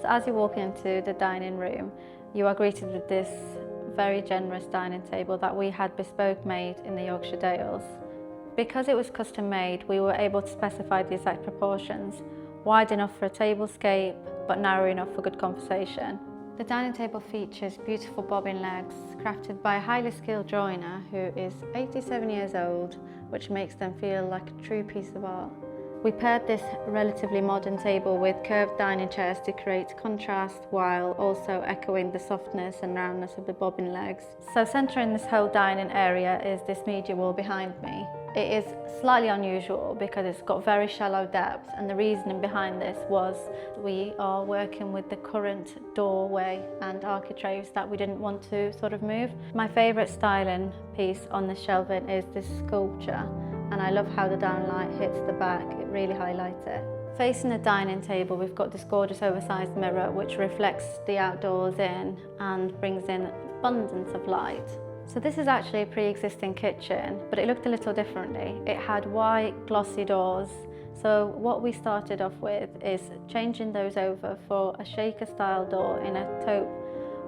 So as you walk into the dining room, you are greeted with this very generous dining table that we had bespoke made in the Yorkshire Dales. Because it was custom made, we were able to specify the exact proportions, wide enough for a tablescape, but narrow enough for good conversation. The dining table features beautiful bobbin legs, crafted by a highly skilled joiner who is 87 years old, which makes them feel like a true piece of art. We paired this relatively modern table with curved dining chairs to create contrast while also echoing the softness and roundness of the bobbin legs. So centering this whole dining area is this media wall behind me. It is slightly unusual because it's got very shallow depth, and the reasoning behind this was we are working with the current doorway and architraves that we didn't want to sort of move. My favourite styling piece on the shelving is this sculpture, and I love how the downlight hits the back. It really highlights it. Facing the dining table, we've got this gorgeous oversized mirror which reflects the outdoors in and brings in abundance of light. So this is actually a pre-existing kitchen, but it looked a little differently. It had white glossy doors. So what we started off with is changing those over for a shaker style door in a taupe,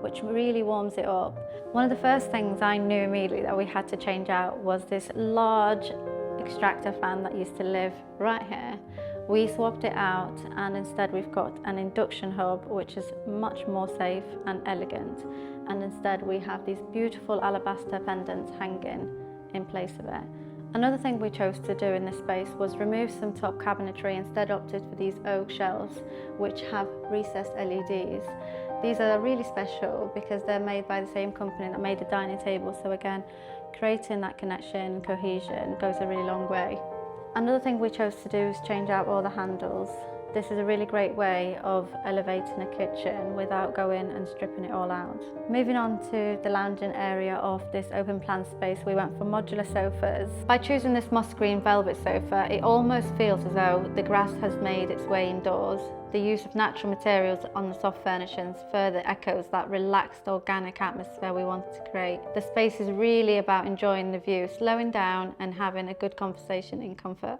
which really warms it up. One of the first things I knew immediately that we had to change out was this large extractor fan that used to live right here. We swapped it out, and instead we've got an induction hub, which is much more safe and elegant. And instead we have these beautiful alabaster pendants hanging in place of it. Another thing we chose to do in this space was remove some top cabinetry, instead opted for these oak shelves which have recessed LEDs. These are really special because they're made by the same company that made the dining table, so again, creating that connection and cohesion goes a really long way. Another thing we chose to do is change out all the handles. This is a really great way of elevating a kitchen without going and stripping it all out. Moving on to the lounging area of this open plan space, we went for modular sofas. By choosing this moss green velvet sofa, it almost feels as though the grass has made its way indoors. The use of natural materials on the soft furnishings further echoes that relaxed, organic atmosphere we wanted to create. The space is really about enjoying the view, slowing down and having a good conversation in comfort.